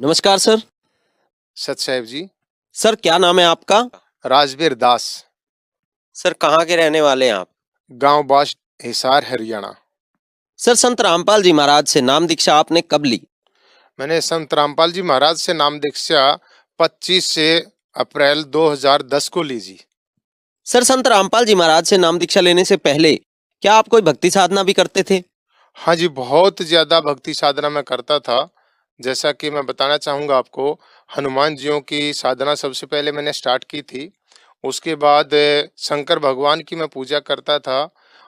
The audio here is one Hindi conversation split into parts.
नमस्कार सर। सत साहेब जी। सर क्या नाम है आपका? राजवीर दास। सर कहाँ के रहने वाले हैं आप? गांव बास, हिसार, हरियाणा। सर संत रामपाल जी महाराज से नाम दीक्षा आपने कब ली? मैंने संत रामपाल जी महाराज से नाम दीक्षा 25 से अप्रैल 2010 को ली जी। सर संत रामपाल जी महाराज से नाम दीक्षा लेने से पहले क्या आप कोई भक्ति साधना भी करते थे? हाँ जी, बहुत ज्यादा भक्ति साधना मैं करता था। जैसा कि मैं बताना चाहूंगा आपको, हनुमान जियों की साधना सबसे पहले मैंने स्टार्ट की थी। उसके बाद शंकर भगवान की मैं पूजा करता था।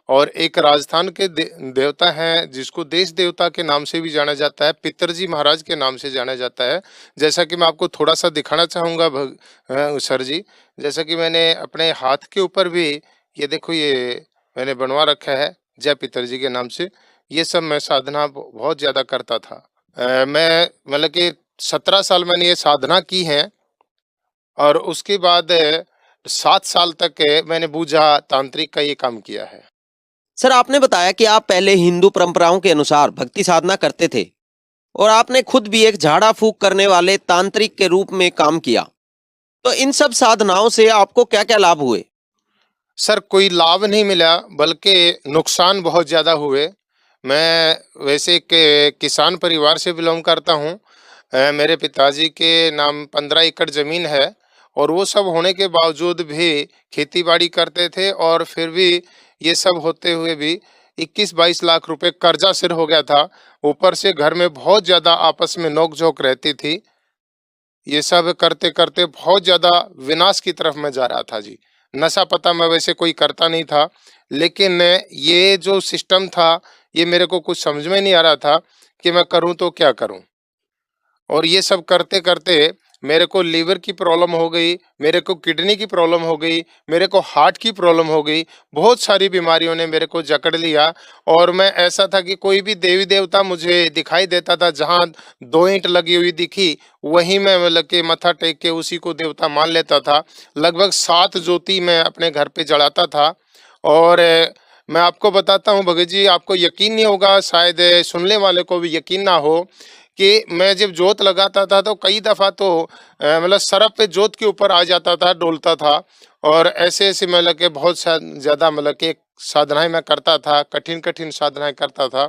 और एक राजस्थान के देवता हैं जिसको देश देवता के नाम से भी जाना जाता है, पितरजी महाराज के नाम से जाना जाता है। जैसा कि मैं आपको थोड़ा सा दिखाना चाहूंगा सर जी। जैसा कि मैंने अपने हाथ के ऊपर भी, ये देखो, ये मैंने बनवा रखा है जय पितरजी के नाम से। ये सब मैं साधना बहुत ज्यादा करता था। मैं मतलब कि 17 साल मैंने ये साधना की है। और उसके बाद 7 साल तक मैंने पूजा तांत्रिक का ये काम किया है। सर आपने बताया कि आप पहले हिंदू परंपराओं के अनुसार भक्ति साधना करते थे और आपने खुद भी एक झाड़ा फूक करने वाले तांत्रिक के रूप में काम किया। तो इन सब साधनाओं से आपको क्या क्या लाभ हुए? सर कोई लाभ नहीं मिला, बल्कि नुकसान बहुत ज़्यादा हुए। मैं वैसे एक किसान परिवार से बिलॉन्ग करता हूँ। मेरे पिताजी के नाम 15 एकड़ ज़मीन है। और वो सब होने के बावजूद भी खेती-बाड़ी करते थे, और फिर भी ये सब होते हुए भी 21-22 लाख रुपए कर्जा सिर हो गया था। ऊपर से घर में बहुत ज़्यादा आपस में नोक-झोंक रहती थी। ये सब करते-करते बहुत ज़्यादा विनाश की तरफ मैं जा रहा था जी। नशा-पता मैं वैसे कोई करता नहीं था, लेकिन ये जो सिस्टम था, ये मेरे को कुछ समझ में नहीं आ रहा था कि मैं करूँ तो क्या करूँ? और ये सब करते-करते मेरे को लीवर की प्रॉब्लम हो गई, मेरे को किडनी की प्रॉब्लम हो गई, मेरे को हार्ट की प्रॉब्लम हो गई। बहुत सारी बीमारियों ने मेरे को जकड़ लिया। और मैं ऐसा था कि कोई भी देवी-देवता मुझे दिखाई देता था, जहाँ 2 ईंट लगी हुई दिखी, वहीं मैं मतलब कि मत्था टेक के उसी को देवता मान लेता था। लगभग 7 ज्योति मैं अपने घर पे जलाता था। और मैं आपको बताता हूँ भगत जी, आपको यकीन नहीं होगा, शायद सुनने वाले को भी यकीन ना हो, कि मैं जब जोत लगाता था तो कई दफ़ा तो मतलब सरप पे जोत के ऊपर आ जाता था, डोलता था। और ऐसे-ऐसे मतलब कि बहुत ज़्यादा मतलब कि साधनाएँ मैं करता था, कठिन-कठिन साधनाएँ करता था।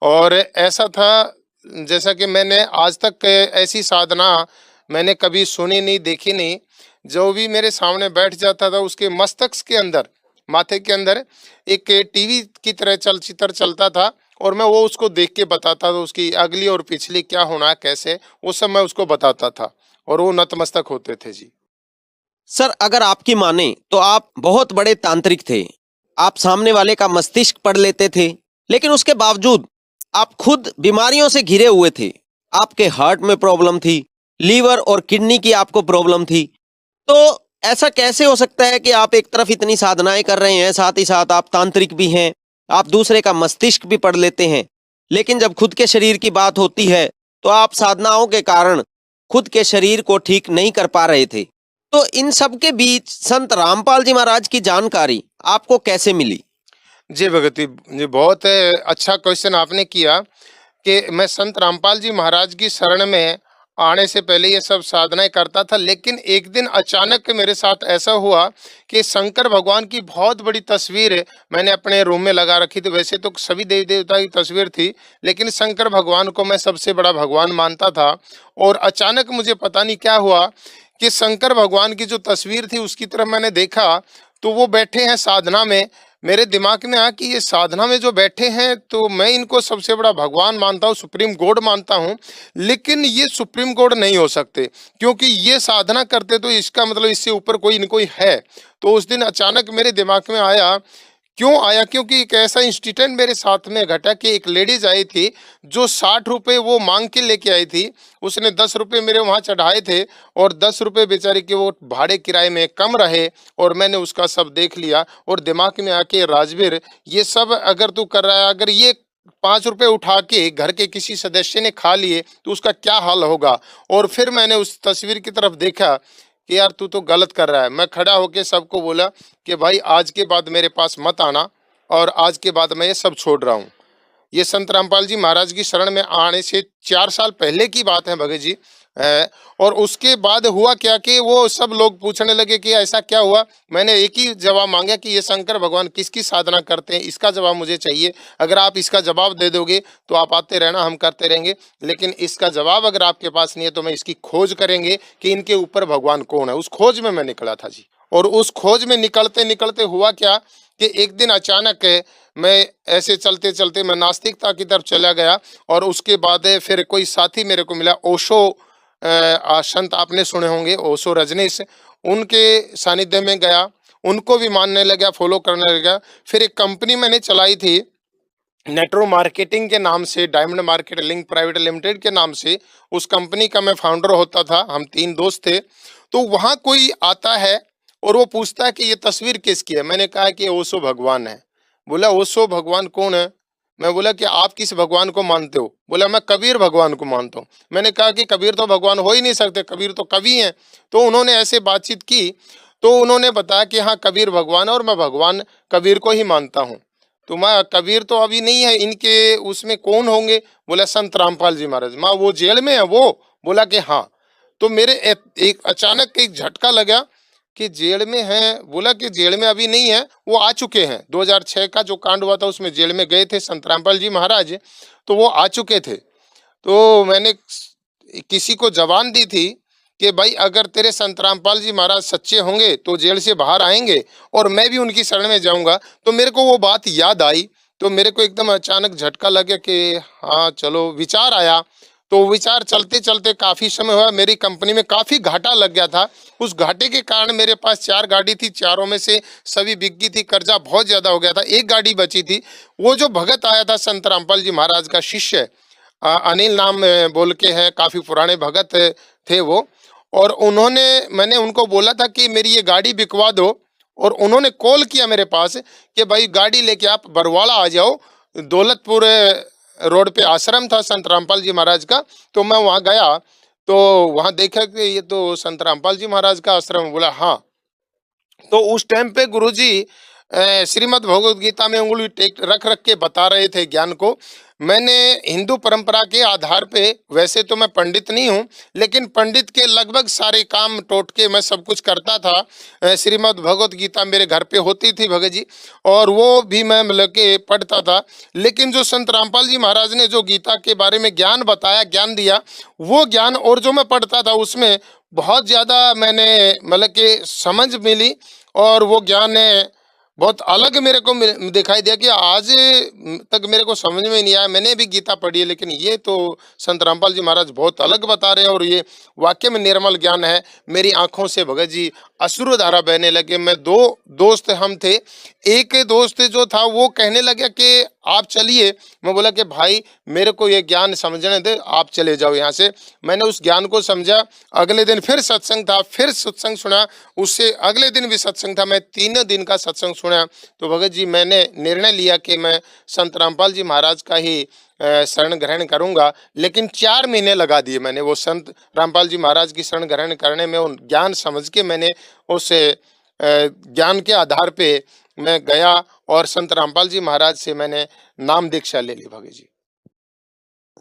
और ऐसा था, जैसा कि मैंने आज तक ऐसी साधना मैंने कभी सुनी नहीं, देखी नहीं। जो भी मेरे सामने बैठ जाता था, उसके मस्तक के अंदर, माथे के अंदर एक टीवी की तरह चलचित्र चलता था। और मैं वो उसको देख के बताता था, उसकी अगली और पिछली क्या होना है, कैसे, वो सब मैं उसको बताता था। और वो नतमस्तक होते थे जी। सर अगर आपकी माने तो आप बहुत बड़े तांत्रिक थे। आप सामने वाले का मस्तिष्क पढ़ लेते थे, लेकिन उसके बावजूद आप खुद बीमारियों से घिरे हुए थे। आपके हार्ट में प्रॉब्लम थी, लीवर और किडनी की आपको प्रॉब्लम थी। तो ऐसा कैसे हो सकता है कि आप एक तरफ इतनी साधनाएं कर रहे हैं, साथ ही साथ आप तांत्रिक भी हैं, आप दूसरे का मस्तिष्क भी पढ़ लेते हैं, लेकिन जब खुद के शरीर की बात होती है तो आप साधनाओं के कारण खुद के शरीर को ठीक नहीं कर पा रहे थे। तो इन सब के बीच संत रामपाल जी महाराज की जानकारी आपको कैसे मिली? जी भगत जी, बहुत अच्छा क्वेश्चन आपने किया कि मैं संत रामपाल जी महाराज की शरण में आने से पहले ये सब साधनाएँ करता था। लेकिन एक दिन अचानक मेरे साथ ऐसा हुआ कि शंकर भगवान की बहुत बड़ी तस्वीर मैंने अपने रूम में लगा रखी थी। वैसे तो सभी देवी-देवता की तस्वीर थी, लेकिन शंकर भगवान को मैं सबसे बड़ा भगवान मानता था। और अचानक मुझे पता नहीं क्या हुआ कि शंकर भगवान की जो तस्वीर थी, उसकी तरफ मैंने देखा, तो वो बैठे हैं साधना में। मेरे दिमाग में आया कि ये साधना में जो बैठे हैं, तो मैं इनको सबसे बड़ा भगवान मानता हूँ, सुप्रीम गॉड मानता हूँ। लेकिन ये सुप्रीम गॉड नहीं हो सकते, क्योंकि ये साधना करते तो इसका मतलब इससे ऊपर कोई न कोई है। तो उस दिन अचानक मेरे दिमाग में आया, क्यों आया, क्योंकि एक ऐसा इंसिडेंट मेरे साथ में घटा कि एक लेडीज आई थी, जो 60 रुपए वो मांग के लेके आई थी। उसने 10 रुपए मेरे वहां चढ़ाए थे, और 10 रुपए बेचारे के वो भाड़े किराए में कम रहे। और मैंने उसका सब देख लिया, और दिमाग में आके, राजवीर, ये सब अगर तू कर रहा है, अगर ये 5 रुपए उठा के घर के किसी सदस्य ने खा लिए तो उसका क्या हाल होगा। और फिर मैंने उस तस्वीर की तरफ देखा कि यार तू तो गलत कर रहा है। मैं खड़ा होके सबको बोला कि भाई आज के बाद मेरे पास मत आना, और आज के बाद मैं ये सब छोड़ रहा हूँ। ये संत रामपाल जी महाराज की शरण में आने से 4 साल पहले की बात है भगत जी। और उसके बाद हुआ क्या कि वो सब लोग पूछने लगे कि ऐसा क्या हुआ। मैंने एक ही जवाब मांगा कि ये शंकर भगवान किसकी साधना करते हैं, इसका जवाब मुझे चाहिए। अगर आप इसका जवाब दे दोगे तो आप आते रहना, हम करते रहेंगे, लेकिन इसका जवाब अगर आपके पास नहीं है तो मैं इसकी खोज करेंगे कि इनके ऊपर भगवान कौन है। उस खोज में मैं निकला था जी। और उस खोज में निकलते निकलते हुआ क्या कि एक दिन अचानक मैं ऐसे चलते चलते मैं नास्तिकता की तरफ चला गया। और उसके बाद फिर कोई साथी मेरे को मिला, ओशो संत आपने सुने होंगे, ओशो रजनीश, उनके सानिध्य में गया, उनको भी मानने लगा, फॉलो करने लगा। फिर एक कंपनी मैंने चलाई थी नेटवर्क मार्केटिंग के नाम से, diamond market link private limited के नाम से। उस कंपनी का मैं फाउंडर होता था, हम 3 दोस्त थे। तो वहाँ कोई आता है और वो पूछता है कि ये तस्वीर किसकी है। मैंने कहा कि ओशो भगवान है। बोला ओशो भगवान कौन है? मैं बोला कि आप किस भगवान को मानते हो? बोला मैं कबीर भगवान को मानता हूँ। मैंने कहा कि कबीर तो भगवान हो ही नहीं सकते, कबीर तो कवि हैं। तो उन्होंने ऐसे बातचीत की, तो उन्होंने बताया कि हाँ कबीर भगवान है और मैं भगवान कबीर को ही मानता हूँ। तो मैं कबीर तो अभी नहीं है, इनके उसमें कौन होंगे? बोला संत रामपाल जी महाराज। माँ वो जेल में है वो? बोला कि हाँ। तो मेरे एक अचानक एक झटका लगा कि जेल में है। बोला कि जेल में अभी नहीं है, वो आ चुके हैं। 2006 का जो कांड हुआ था उसमें जेल में गए थे संत रामपाल जी महाराज, तो वो आ चुके थे। तो मैंने किसी को जबान दी थी कि भाई अगर तेरे संत रामपाल जी महाराज सच्चे होंगे तो जेल से बाहर आएंगे और मैं भी उनकी शरण में जाऊंगा। तो मेरे को वो बात याद आई, तो मेरे को एकदम अचानक झटका लगा कि हाँ चलो, विचार आया। तो विचार चलते चलते काफ़ी समय हुआ, मेरी कंपनी में काफ़ी घाटा लग गया था। उस घाटे के कारण मेरे पास 4 गाड़ी थी, चारों में से सभी बिक गई थी, कर्जा बहुत ज़्यादा हो गया था, एक गाड़ी बची थी। वो जो भगत आया था संत रामपाल जी महाराज का शिष्य, अनिल नाम बोल के है, काफ़ी पुराने भगत थे वो। और उन्होंने, मैंने उनको बोला था कि मेरी ये गाड़ी बिकवा दो, और उन्होंने कॉल किया मेरे पास कि भाई गाड़ी लेके आप बरवाड़ा आ जाओ। दौलतपुर रोड पे आश्रम था संत रामपाल जी महाराज का। तो मैं वहाँ गया, तो वहाँ देखा कि ये तो संत रामपाल जी महाराज का आश्रम है। बोला हाँ। तो उस टाइम पे गुरुजी श्रीमद् भगवद गीता में उंगली टेक रख रख के बता रहे थे ज्ञान को। मैंने हिंदू परंपरा के आधार पे, वैसे तो मैं पंडित नहीं हूँ, लेकिन पंडित के लगभग सारे काम टोटके मैं सब कुछ करता था। श्रीमद् भगवद गीता मेरे घर पे होती थी भगत जी, और वो भी मैं मतलब के पढ़ता था। लेकिन जो संत रामपाल जी महाराज ने जो गीता के बारे में ज्ञान बताया, ज्ञान दिया, वो ज्ञान और जो मैं पढ़ता था उसमें बहुत ज़्यादा मैंने मतलब के समझ मिली। और वो ज्ञान बहुत अलग मेरे को दिखाई दिया कि आज तक मेरे को समझ में नहीं आया। मैंने भी गीता पढ़ी है, लेकिन ये तो संत रामपाल जी महाराज बहुत अलग बता रहे हैं, और ये वाकई में निर्मल ज्ञान है। मेरी आंखों से भगत जी अश्रुधारा बहने लगे। मैं 2 दोस्त हम थे, एक दोस्त जो था वो कहने लगे कि आप चलिए। मैं बोला कि भाई मेरे को ये ज्ञान समझने दे, आप चले जाओ यहाँ से। मैंने उस ज्ञान को समझा। अगले दिन फिर सत्संग था, फिर सत्संग सुना, उससे अगले दिन भी सत्संग था। मैं 3 दिन का सत्संग सुना। तो भगत जी मैंने निर्णय लिया कि मैं संत रामपाल जी महाराज का ही शरण ग्रहण करूंगा। लेकिन 4 महीने लगा दिए मैंने वो संत रामपाल जी महाराज की शरण ग्रहण करने में। उन ज्ञान समझ के मैंने उस ज्ञान के आधार पे मैं गया और संत रामपाल जी महाराज से मैंने नाम दीक्षा ले ली भगत जी।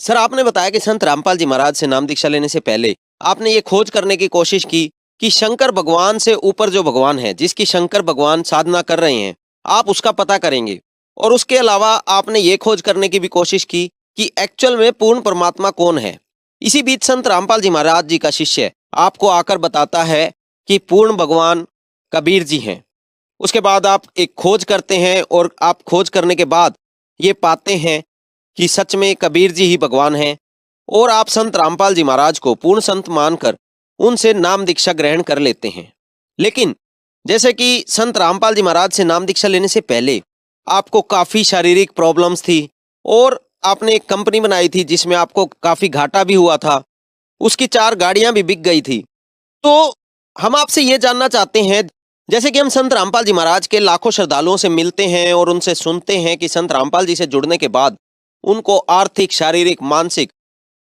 सर, आपने बताया कि संत रामपाल जी महाराज से नाम दीक्षा लेने से पहले आपने ये खोज करने की कोशिश की कि शंकर भगवान से ऊपर जो भगवान है, जिसकी शंकर भगवान साधना कर रहे हैं, आप उसका पता करेंगे। और उसके अलावा आपने ये खोज करने की भी कोशिश की कि एक्चुअल में पूर्ण परमात्मा कौन है। इसी बीच संत रामपाल जी महाराज जी का शिष्य आपको आकर बताता है कि पूर्ण भगवान कबीर जी हैं। उसके बाद आप एक खोज करते हैं, और आप खोज करने के बाद ये पाते हैं कि सच में कबीर जी ही भगवान हैं, और आप संत रामपाल जी महाराज को पूर्ण संत मानकर उनसे नाम दीक्षा ग्रहण कर लेते हैं। लेकिन जैसे कि संत रामपाल जी महाराज से नाम दीक्षा लेने से पहले आपको काफ़ी शारीरिक प्रॉब्लम्स थी, और आपने एक कंपनी बनाई थी जिसमें आपको काफ़ी घाटा भी हुआ था, उसकी 4 गाड़ियां भी बिक गई थी। तो हम आपसे ये जानना चाहते हैं, जैसे कि हम संत रामपाल जी महाराज के लाखों श्रद्धालुओं से मिलते हैं और उनसे सुनते हैं कि संत रामपाल जी से जुड़ने के बाद उनको आर्थिक, शारीरिक, मानसिक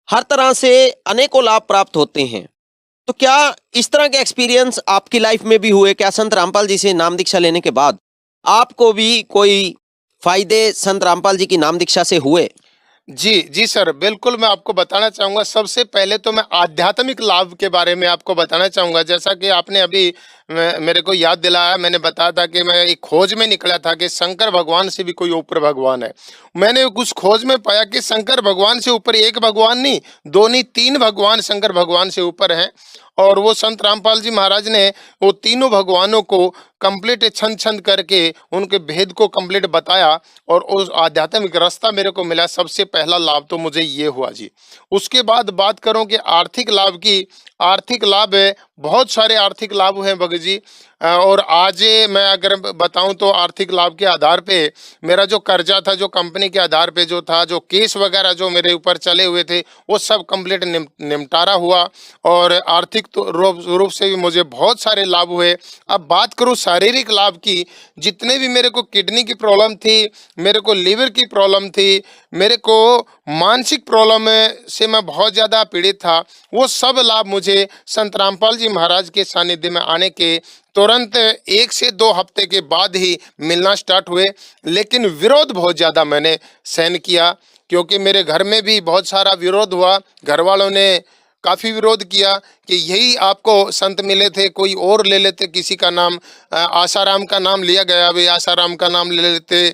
हर तरह से अनेकों लाभ प्राप्त होते हैं। तो क्या इस तरह के एक्सपीरियंस आपकी लाइफ में भी हुए? क्या संत रामपाल जी से नाम दीक्षा लेने के बाद आपको भी कोई फायदे संत रामपाल जी की नाम दीक्षा से हुए? जी सर, बिल्कुल मैं आपको बताना चाहूँगा। सबसे पहले तो मैं आध्यात्मिक लाभ के बारे में आपको बताना चाहूँगा। जैसा कि आपने अभी मेरे को याद दिलाया, मैंने बताया था कि मैं एक खोज में निकला था कि शंकर भगवान से भी कोई ऊपर भगवान है। मैंने उस खोज में पाया कि शंकर भगवान से ऊपर एक भगवान नहीं, 2 नहीं 3 भगवान शंकर भगवान से ऊपर हैं। और वो संत रामपाल जी महाराज ने वो तीनों भगवानों को कंप्लीट छंद-छंद करके उनके भेद को कंप्लीट बताया और उस आध्यात्मिक रास्ता मेरे को मिला। सबसे पहला लाभ तो मुझे ये हुआ जी। उसके बाद बात करूँ कि आर्थिक लाभ की, आर्थिक लाभ है, बहुत सारे आर्थिक लाभ हैं भगत जी। और आज मैं अगर बताऊँ तो आर्थिक लाभ के आधार पे मेरा जो कर्जा था, जो कंपनी के आधार पे जो था, जो केस वगैरह जो मेरे ऊपर चले हुए थे, वो सब कंप्लीट निपटारा हुआ। और आर्थिक तो रूप से भी मुझे बहुत सारे लाभ हुए। अब बात करूँ शारीरिक लाभ की, जितने भी मेरे को किडनी की प्रॉब्लम थी, मेरे को लीवर की प्रॉब्लम थी, मेरे को मानसिक प्रॉब्लम से मैं बहुत ज़्यादा पीड़ित था, वो सब लाभ मुझे संत रामपाल जी महाराज के सानिध्य में आने के तुरंत 1 से 2 हफ्ते के बाद ही मिलना स्टार्ट हुए। लेकिन विरोध बहुत ज़्यादा मैंने सहन किया, क्योंकि मेरे घर में भी बहुत सारा विरोध हुआ। घर वालों ने काफ़ी विरोध किया कि यही आपको संत मिले थे, कोई और ले लेते किसी का नाम। आसाराम का नाम लिया गया, भाई आसाराम का नाम ले लेते,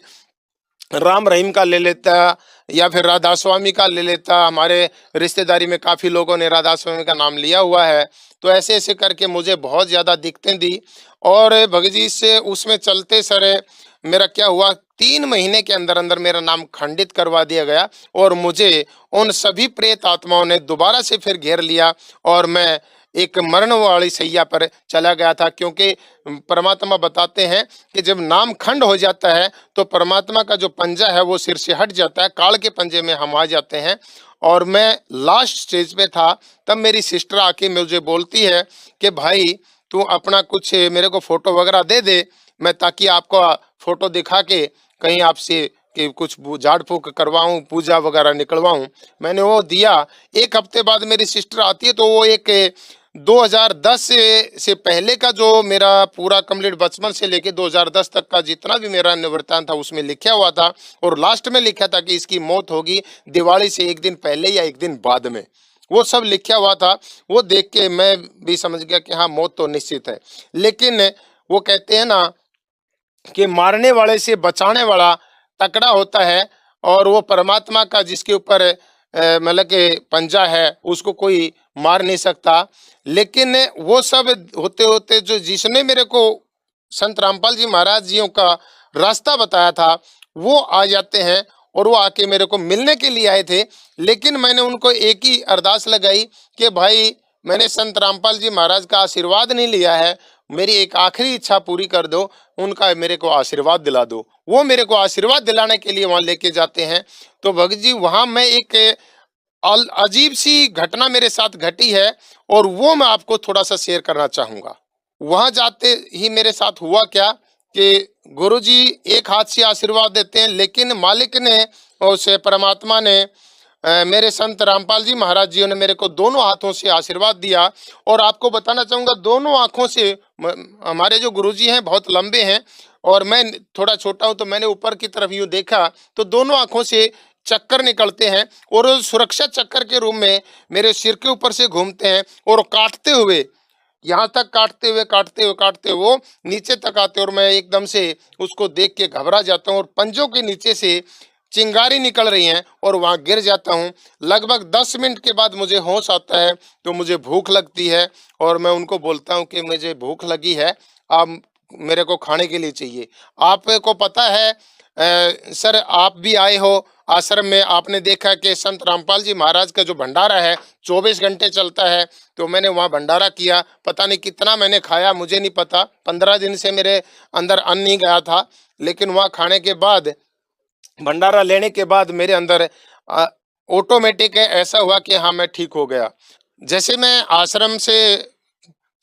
राम रहीम का ले लेता, या फिर राधा स्वामी का ले लेता। हमारे रिश्तेदारी में काफ़ी लोगों ने राधा स्वामी का नाम लिया हुआ है। तो ऐसे ऐसे करके मुझे बहुत ज़्यादा दिक्कतें दी। और भगत जी से उसमें चलते सर मेरा क्या हुआ, 3 महीने के अंदर अंदर मेरा नाम खंडित करवा दिया गया और मुझे उन सभी प्रेत आत्माओं ने दोबारा से फिर घेर लिया और मैं एक मरण वाली सैया पर चला गया था। क्योंकि परमात्मा बताते हैं कि जब नाम खंड हो जाता है तो परमात्मा का जो पंजा है वो सिर से हट जाता है, काल के पंजे में हम आ जाते हैं। और मैं लास्ट स्टेज पे था, तब मेरी सिस्टर आके मुझे बोलती है कि भाई तू अपना कुछ मेरे को फोटो वगैरह दे दे, मैं ताकि आपको फोटो दिखा के कहीं आपसे कि कुछ झाड़ फूक करवाऊं, पूजा वगैरह निकलवाऊं। मैंने वो दिया। 1 हफ्ते बाद मेरी सिस्टर आती है, तो वो एक 2010 से पहले का जो मेरा पूरा कंप्लीट बचपन से लेके 2010 तक का जितना भी मेरा निवृत्तांत था उसमें लिखा हुआ था। और लास्ट में लिखा था कि इसकी मौत होगी दिवाली से 1 दिन पहले या 1 दिन बाद में, वो सब लिखा हुआ था। वो देख के मैं भी समझ गया कि हाँ, मौत तो निश्चित है। लेकिन वो कहते हैं ना कि मारने वाले से बचाने वाला तकड़ा होता है, और वो परमात्मा का जिसके ऊपर मतलब कि पंजा है उसको कोई मार नहीं सकता। लेकिन वो सब होते होते जो जिसने मेरे को संत रामपाल जी महाराज जियों का रास्ता बताया था, वो आ जाते हैं और वो आके मेरे को मिलने के लिए आए थे। लेकिन मैंने उनको एक ही अरदास लगाई कि भाई मैंने संत रामपाल जी महाराज का आशीर्वाद नहीं लिया है, मेरी एक आखिरी इच्छा पूरी कर दो, उनका मेरे को आशीर्वाद दिला दो। वो मेरे को आशीर्वाद दिलाने के लिए वहाँ लेके जाते हैं। तो भगत जी वहाँ मैं एक अजीब सी घटना मेरे साथ घटी है, और वो मैं आपको थोड़ा सा शेयर करना चाहूँगा। वहाँ जाते ही मेरे साथ हुआ क्या कि गुरुजी एक हाथ से आशीर्वाद देते हैं, लेकिन मालिक ने, उस परमात्मा ने, मेरे संत रामपाल जी महाराज जी ने मेरे को दोनों हाथों से आशीर्वाद दिया। और आपको बताना चाहूँगा, दोनों आँखों से हमारे जो गुरुजी हैं बहुत लंबे हैं और मैं थोड़ा छोटा हूँ, तो मैंने ऊपर की तरफ यूँ देखा तो दोनों आँखों से चक्कर निकलते हैं, और वो सुरक्षा चक्कर के रूप में मेरे सिर के ऊपर से घूमते हैं और काटते हुए, यहाँ तक काटते हुए काटते हुए काटते हुए वो नीचे तक आते, और मैं एकदम से उसको देख के घबरा जाता हूँ और पंजों के नीचे से चिंगारी निकल रही हैं और वहाँ गिर जाता हूँ। लगभग 10 मिनट के बाद मुझे होश आता है, तो मुझे भूख लगती है और मैं उनको बोलता हूँ कि मुझे भूख लगी है, आप मेरे को खाने के लिए चाहिए। आपको पता है सर, आप भी आए हो आश्रम में, आपने देखा कि संत रामपाल जी महाराज का जो भंडारा है 24 घंटे चलता है। तो मैंने वहाँ भंडारा किया, पता नहीं कितना मैंने खाया, मुझे नहीं पता। 15 दिन से मेरे अंदर अन्न नहीं गया था, लेकिन वहाँ खाने के बाद, भंडारा लेने के बाद मेरे अंदर ऑटोमेटिक ऐसा हुआ कि हाँ, मैं ठीक हो गया। जैसे मैं आश्रम से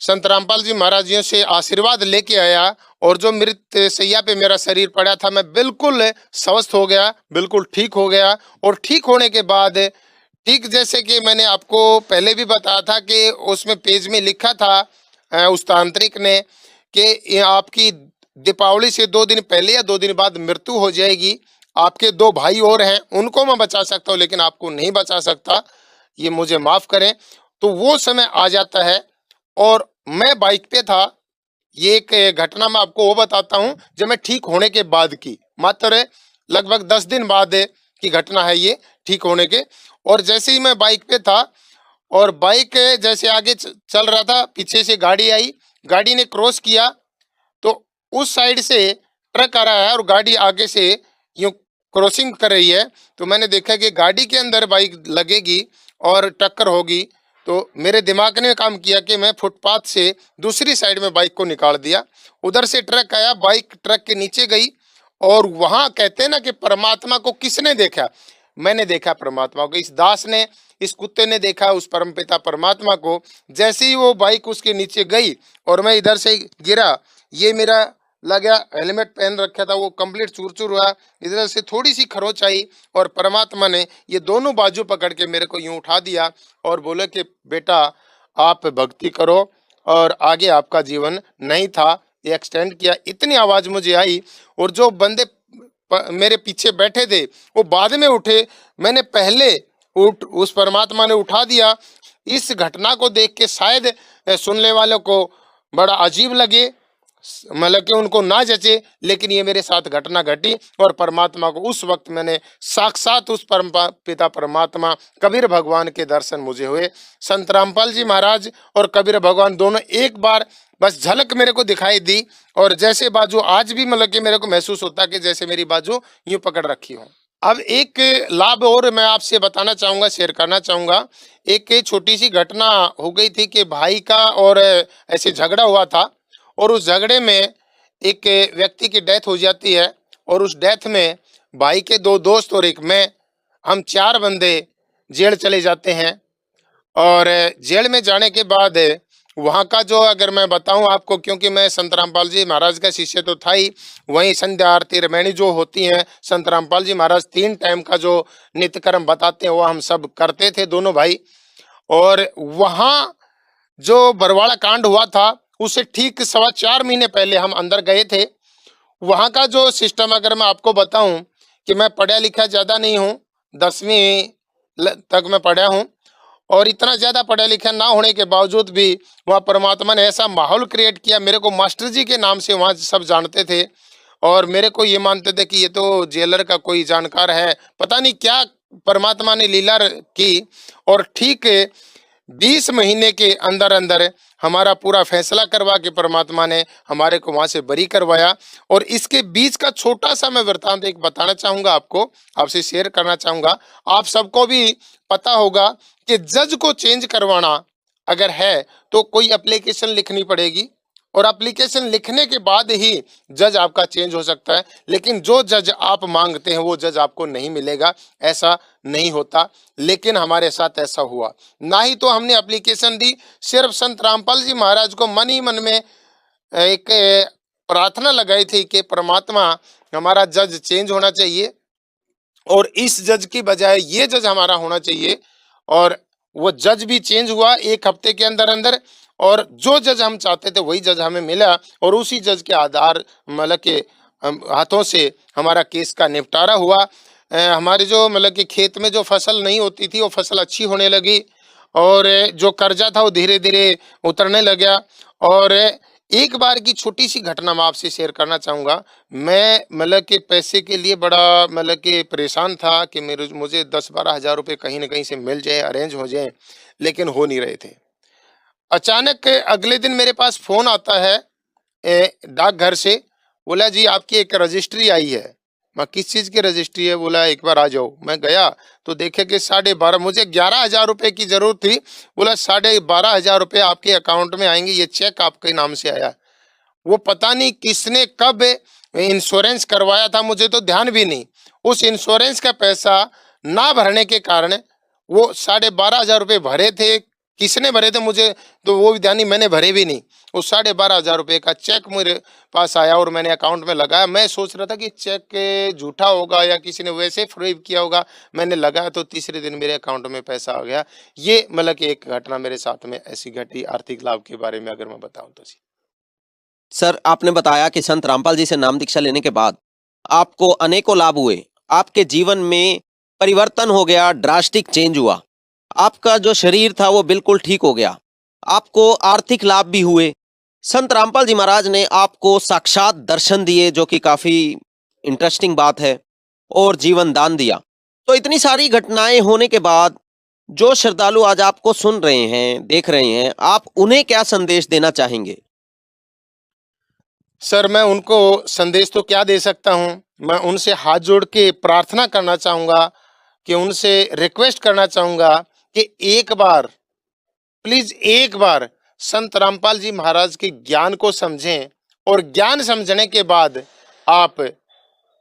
संत रामपाल जी महाराज जी से आशीर्वाद लेके आया और जो मृत शैया पे मेरा शरीर पड़ा था, मैं बिल्कुल स्वस्थ हो गया, बिल्कुल ठीक हो गया। और ठीक होने के बाद, ठीक जैसे कि मैंने आपको पहले भी बताया था कि उसमें पेज में लिखा था उस तांत्रिक ने कि ये आपकी दीपावली से 2 दिन पहले या 2 दिन बाद मृत्यु हो जाएगी। आपके 2 भाई और हैं, उनको मैं बचा सकता हूँ लेकिन आपको नहीं बचा सकता, ये मुझे माफ़ करें। तो वो समय आ जाता है और मैं बाइक पे था। ये एक घटना मैं आपको वो बताता हूँ जब मैं ठीक होने के बाद की, मात्र लगभग 10 दिन बाद की घटना है ये ठीक होने के। और जैसे ही मैं बाइक पे था और बाइक जैसे आगे चल रहा था, पीछे से गाड़ी आई, गाड़ी ने क्रॉस किया तो उस साइड से ट्रक आ रहा है और गाड़ी आगे से यूं क्रॉसिंग कर रही है। तो मैंने देखा कि गाड़ी के अंदर बाइक लगेगी और टक्कर होगी। तो मेरे दिमाग ने काम किया कि मैं फुटपाथ से दूसरी साइड में बाइक को निकाल दिया। उधर से ट्रक आया, बाइक ट्रक के नीचे गई और वहां कहते हैं ना कि परमात्मा को किसने देखा? मैंने देखा परमात्मा को। इस दास ने, इस कुत्ते ने देखा उस परमपिता परमात्मा को। जैसे ही वो बाइक उसके नीचे गई और मैं इधर से गिरा, ये मेरा लगा, हेलमेट पहन रखा था वो कंप्लीट चूर-चूर हुआ, इधर से थोड़ी सी खरोच आई और परमात्मा ने ये दोनों बाजू पकड़ के मेरे को यूं उठा दिया और बोले कि बेटा आप भक्ति करो और आगे आपका जीवन नहीं था, ये एक्सटेंड किया। इतनी आवाज मुझे आई और जो बंदे मेरे पीछे बैठे थे वो बाद में उठे, मैंने पहले उठ उस परमात्मा ने उठा दिया। इस घटना को देख के शायद सुनने वालों को बड़ा अजीब लगे, मतलब कि उनको ना जचे, लेकिन ये मेरे साथ घटना घटी और परमात्मा को उस वक्त मैंने साक्षात उस परम पिता परमात्मा कबीर भगवान के दर्शन मुझे हुए। संत रामपाल जी महाराज और कबीर भगवान दोनों एक बार बस झलक मेरे को दिखाई दी और जैसे बाजू आज भी मतलब कि मेरे को महसूस होता कि जैसे मेरी बाजू यूं पकड़ रखी हो। अब एक लाभ और मैं आपसे बताना चाहूँगा, शेयर करना चाहूँगा। एक छोटी सी घटना हो गई थी कि भाई का और ऐसे झगड़ा हुआ था और उस झगड़े में एक व्यक्ति की डेथ हो जाती है और उस डेथ में भाई के 2 दोस्त और एक मैं, हम 4 बंदे जेल चले जाते हैं। और जेल में जाने के बाद वहाँ का जो, अगर मैं बताऊँ आपको, क्योंकि मैं संत रामपाल जी महाराज का शिष्य तो था ही, वहीं संध्या आरती रामायणी जो होती हैं, संत रामपाल जी महाराज 3 टाइम का जो नित्य कर्म बताते हैं वो हम सब करते थे दोनों भाई। और वहाँ जो बरवाड़ा कांड हुआ था उससे ठीक 4.25 महीने पहले हम अंदर गए थे। वहाँ का जो सिस्टम अगर मैं आपको बताऊं कि मैं पढ़ा लिखा ज़्यादा नहीं हूँ, 10वीं तक मैं पढ़ा हूँ और इतना ज़्यादा पढ़ा लिखा ना होने के बावजूद भी वहाँ परमात्मा ने ऐसा माहौल क्रिएट किया। मेरे को मास्टर जी के नाम से वहाँ सब जानते थे और मेरे को ये मानते थे कि ये तो जेलर का कोई जानकार है, पता नहीं क्या परमात्मा ने लीला की। और ठीक 20 महीने के अंदर अंदर हमारा पूरा फैसला करवा के परमात्मा ने हमारे को वहां से बरी करवाया। और इसके बीच का छोटा सा मैं वृत्तांत एक बताना चाहूंगा, आपको आपसे शेयर करना चाहूंगा। आप सबको भी पता होगा कि जज को चेंज करवाना अगर है तो कोई एप्लीकेशन लिखनी पड़ेगी और एप्लीकेशन लिखने के बाद ही जज आपका चेंज हो सकता है, लेकिन जो जज आप मांगते हैं वो जज आपको नहीं मिलेगा, ऐसा नहीं होता। लेकिन हमारे साथ ऐसा हुआ, ना ही तो हमने एप्लीकेशन दी, सिर्फ संत रामपाल जी महाराज को मन ही मन में एक प्रार्थना लगाई थी कि परमात्मा हमारा जज चेंज होना चाहिए और इस जज की बजाय ये जज हमारा होना चाहिए। और वो जज भी चेंज हुआ 1 हफ्ते के अंदर अंदर और जो जज हम चाहते थे वही जज हमें मिला और उसी जज के आधार मतलब के हाथों से हमारा केस का निपटारा हुआ। हमारे जो मतलब कि खेत में जो फसल नहीं होती थी वो फसल अच्छी होने लगी और जो कर्जा था वो धीरे धीरे उतरने लगा। और एक बार की छोटी सी घटना मैं आपसे शेयर करना चाहूँगा। मैं मतलब कि पैसे के लिए बड़ा मतलब कि परेशान था कि मुझे 10-12 हज़ार रुपये कहीं ना कहीं से मिल जाए, अरेंज हो जाए, लेकिन हो नहीं रहे थे। अचानक अगले दिन मेरे पास फोन आता है डाकघर से, बोला जी आपकी एक रजिस्ट्री आई है। मैं किस चीज़ की रजिस्ट्री है? बोला एक बार आ जाओ। मैं गया तो देखे कि 12.5, मुझे 11,000 रुपये की जरूरत थी, बोला 12,500 रुपये आपके अकाउंट में आएंगे, ये चेक आपके नाम से आया। वो पता नहीं किसने कब इंश्योरेंस करवाया था, मुझे तो ध्यान भी नहीं। उस इंश्योरेंस का पैसा ना भरने के कारण वो 12,500 रुपये भरे थे, किसने भरे थे मुझे तो वो भी ध्यान नहीं, मैंने भरे भी नहीं। उस 12,500 रुपये का चेक मेरे पास आया और मैंने अकाउंट में लगाया। मैं सोच रहा था कि चेक झूठा होगा या किसी ने वैसे फ्रॉड किया होगा। मैंने लगाया तो तीसरे दिन मेरे अकाउंट में पैसा आ गया। ये मतलब कि एक घटना मेरे साथ में ऐसी घटी आर्थिक लाभ के बारे में अगर मैं बताऊं तो जी। सर, आपने बताया कि संत रामपाल जी से नाम दीक्षा लेने के बाद आपको अनेकों लाभ हुए। आपके जीवन में परिवर्तन हो गया, ड्रास्टिक चेंज हुआ। आपका जो शरीर था वो बिल्कुल ठीक हो गया, आपको आर्थिक लाभ भी हुए। संत रामपाल जी महाराज ने आपको साक्षात दर्शन दिए, जो कि काफी इंटरेस्टिंग बात है, और जीवन दान दिया। तो इतनी सारी घटनाएं होने के बाद जो श्रद्धालु आज आपको सुन रहे हैं, देख रहे हैं, आप उन्हें क्या संदेश देना चाहेंगे? सर, मैं उनको संदेश तो क्या दे सकता हूँ, मैं उनसे हाथ जोड़ के प्रार्थना करना चाहूँगा, कि उनसे रिक्वेस्ट करना चाहूँगा कि एक बार, प्लीज एक बार संत रामपाल जी महाराज के ज्ञान को समझें, और ज्ञान समझने के बाद आप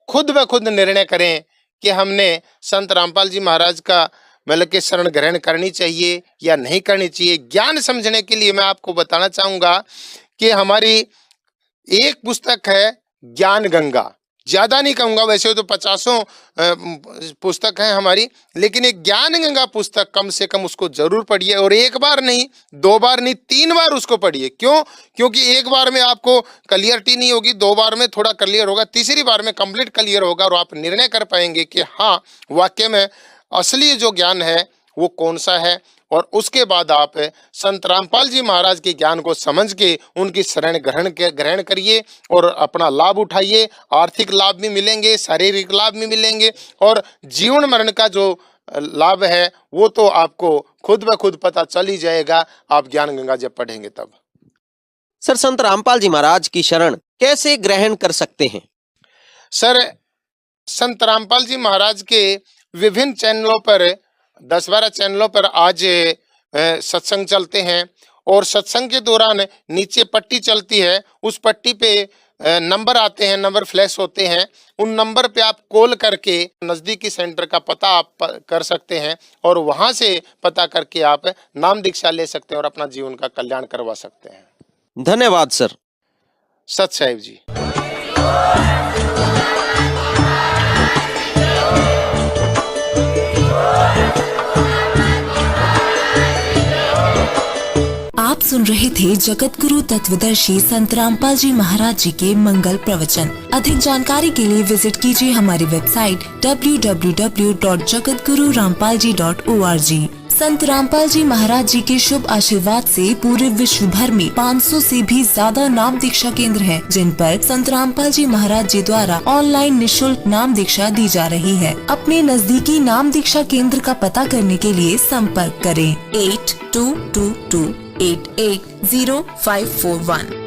खुद ब खुद निर्णय करें कि हमने संत रामपाल जी महाराज का मतलब कि शरण ग्रहण करनी चाहिए या नहीं करनी चाहिए। ज्ञान समझने के लिए मैं आपको बताना चाहूँगा कि हमारी एक पुस्तक है ज्ञान गंगा, ज्यादा नहीं कहूँगा, वैसे तो 50 पुस्तक है हमारी, लेकिन एक ज्ञान गंगा पुस्तक कम से कम उसको जरूर पढ़िए, और एक बार नहीं, 2 बार नहीं, 3 बार उसको पढ़िए। क्यों? क्योंकि एक बार में आपको क्लियरिटी नहीं होगी, 2 बार में थोड़ा क्लियर होगा, तीसरी बार में कंप्लीट क्लियर होगा, और आप निर्णय कर पाएंगे कि हाँ, वाकई में असली जो ज्ञान है वो कौन सा है। और उसके बाद आप संत रामपाल जी महाराज के ज्ञान को समझ के उनकी शरण ग्रहण करिए और अपना लाभ उठाइए। आर्थिक लाभ भी मिलेंगे, शारीरिक लाभ भी मिलेंगे, और जीवन मरण का जो लाभ है वो तो आपको खुद ब खुद पता चल ही जाएगा, आप ज्ञान गंगा जब पढ़ेंगे तब। सर, संत रामपाल जी महाराज की शरण कैसे ग्रहण कर सकते हैं? सर, संत रामपाल जी महाराज के विभिन्न चैनलों पर, 10-12 चैनलों पर आज सत्संग चलते हैं, और सत्संग के दौरान नीचे पट्टी चलती है, उस पट्टी पे नंबर आते हैं, नंबर फ्लैश होते हैं, उन नंबर पे आप कॉल करके नज़दीकी सेंटर का पता आप कर सकते हैं, और वहां से पता करके आप नाम दीक्षा ले सकते हैं और अपना जीवन का कल्याण करवा सकते हैं। धन्यवाद सर। सत साहिब जी। आप सुन रहे थे जगत गुरु तत्वदर्शी संत रामपाल जी महाराज जी के मंगल प्रवचन। अधिक जानकारी के लिए विजिट कीजिए हमारी वेबसाइट www.jagatgururampalji.org। संत रामपाल जी महाराज जी के शुभ आशीर्वाद से पूरे विश्व भर में 500 से भी ज्यादा नाम दीक्षा केंद्र हैं, जिन पर संत रामपाल जी महाराज जी द्वारा ऑनलाइन निशुल्क नाम दीक्षा दी जा रही है। अपने नजदीकी नाम दीक्षा केंद्र का पता करने के लिए संपर्क करें 8222880541।